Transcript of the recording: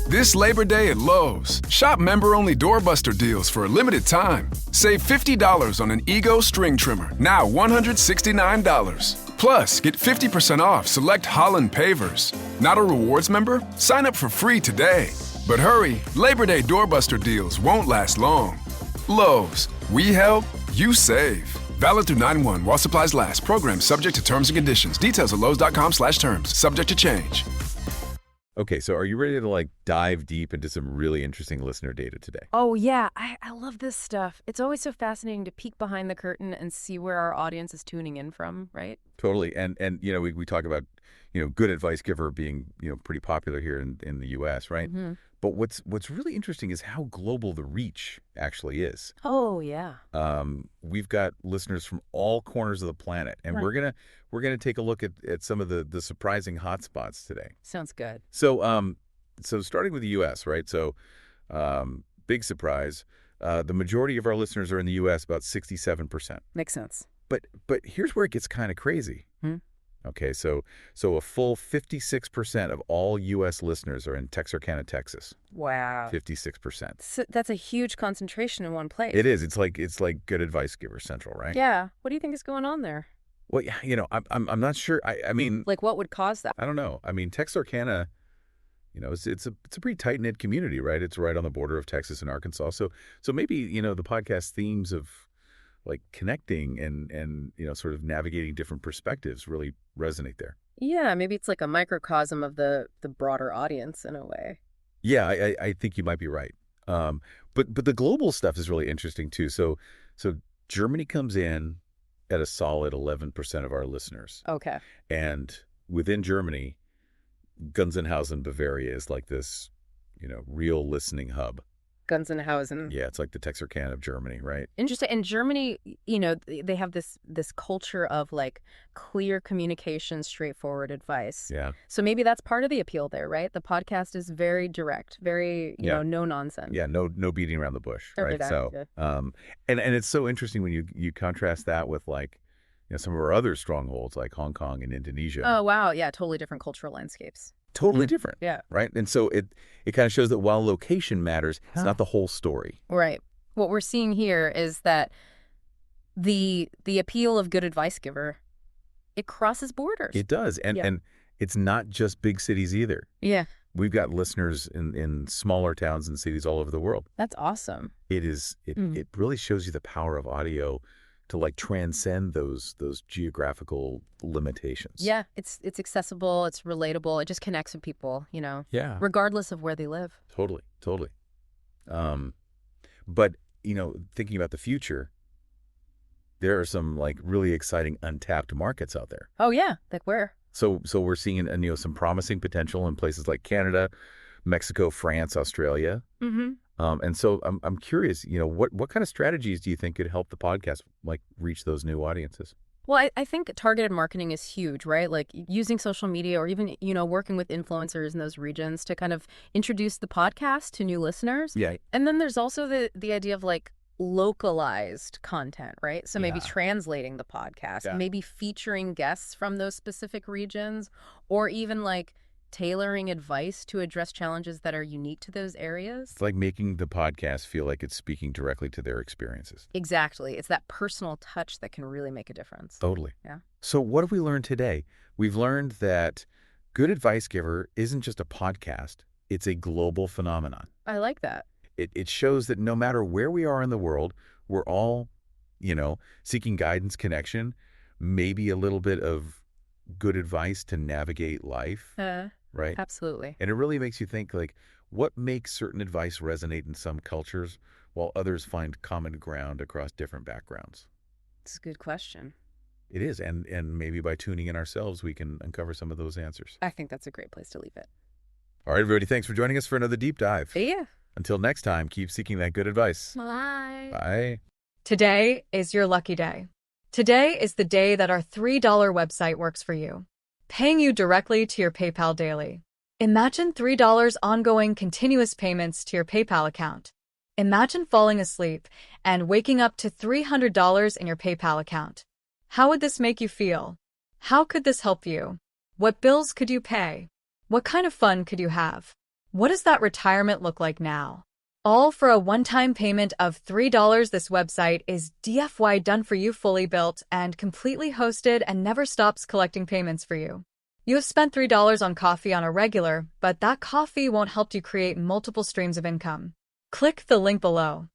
This Labor Day at Lowe's, shop member-only doorbuster deals for a limited time. Save $50 on an Ego string trimmer, now $169. Plus, get 50% off select Holland pavers. Not a rewards member? Sign up for free today. But hurry, Labor Day doorbuster deals won't last long. Lowe's, we help, you save. Valid through 9/1 while supplies last. Program subject to terms and conditions. Details at lowes.com/terms. Subject to change. Okay, so are you ready to dive deep into some really interesting listener data today? Oh, yeah. I love this stuff. It's always so fascinating to peek behind the curtain and see where our audience is tuning in from, right? Totally. And we talk about, good advice giver being, pretty popular here in the U.S., right? Mm-hmm. But what's really interesting is how global the reach actually is. Oh, yeah. We've got listeners from all corners of the planet, and Right. we're gonna take a look at some of the surprising hotspots today. Sounds good. So starting with the U.S., right? So big surprise, the majority of our listeners are in the U.S., about 67%. Makes sense. But here's where it gets kind of crazy. Hmm? Okay, so a full 56% of all U.S. listeners are in Texarkana, Texas. Wow. 56%. So that's a huge concentration in one place. It is. It's like Good Advice Giver Central, right? Yeah. What do you think is going on there? Well, I'm not sure. I mean, Like, what would cause that? I don't know. I mean, Texarkana, it's a pretty tight knit community, right? It's right on the border of Texas and Arkansas. So maybe the podcast themes of connecting and sort of navigating different perspectives really resonate there. Yeah, maybe it's like a microcosm of the broader audience in a way. Yeah, I think you might be right. But the global stuff is really interesting too. So Germany comes in at a solid 11% of our listeners. Okay. And within Germany, Gunzenhausen, Bavaria is like this, real listening hub. Gunzenhausen. Yeah, it's like the Texarkana of Germany, right? Interesting. In Germany, they have this culture of clear communication, straightforward advice. Yeah. So maybe that's part of the appeal there, right? The podcast is very direct, very, Yeah. no nonsense. Yeah, no beating around the bush, right? Exactly. So, and it's so interesting when you contrast that with some of our other strongholds like Hong Kong and Indonesia. Oh, wow. Yeah, totally different cultural landscapes. Totally different. Yeah. Right. And so it kind of shows that while location matters, it's not the whole story. Right. What we're seeing here is that the appeal of Good Advice Giver, it crosses borders. It does. And it's not just big cities either. Yeah. We've got listeners in smaller towns and cities all over the world. That's awesome. It really shows you the power of audio to transcend those geographical limitations. Yeah, it's accessible, it's relatable, it just connects with people, Yeah. regardless of where they live. Totally. But, thinking about the future, there are some really exciting untapped markets out there. Oh yeah, like where? So we're seeing some promising potential in places like Canada, Mexico, France, Australia. Mm-hmm. And so I'm curious, what kind of strategies do you think could help the podcast reach those new audiences? Well, I think targeted marketing is huge, right? Like using social media or even, working with influencers in those regions to kind of introduce the podcast to new listeners. Yeah. And then there's also the idea of localized content, right? So maybe Yeah. translating the podcast, Yeah. maybe featuring guests from those specific regions, or even tailoring advice to address challenges that are unique to those areas. It's like making the podcast feel like it's speaking directly to their experiences. Exactly. It's that personal touch that can really make a difference. Totally. Yeah. So what have we learned today? We've learned that Good Advice Giver isn't just a podcast, it's a global phenomenon. I like that. It shows that no matter where we are in the world, we're all, seeking guidance, connection, maybe a little bit of good advice to navigate life, right? Absolutely. And it really makes you think what makes certain advice resonate in some cultures while others find common ground across different backgrounds? It's a good question. It is. And maybe by tuning in ourselves, we can uncover some of those answers. I think that's a great place to leave it. All right, everybody. Thanks for joining us for another deep dive. Yeah. Until next time, keep seeking that good advice. Bye. Bye. Today is your lucky day. Today is the day that our $3 website works for you, paying you directly to your PayPal daily. Imagine $3 ongoing continuous payments to your PayPal account. Imagine falling asleep and waking up to $300 in your PayPal account. How would this make you feel? How could this help you? What bills could you pay? What kind of fun could you have? What does that retirement look like now? All for a one-time payment of $3. This website is DFY done for you, fully built and completely hosted, and never stops collecting payments for you. You have spent $3 on coffee on a regular, but that coffee won't help you create multiple streams of income. Click the link below.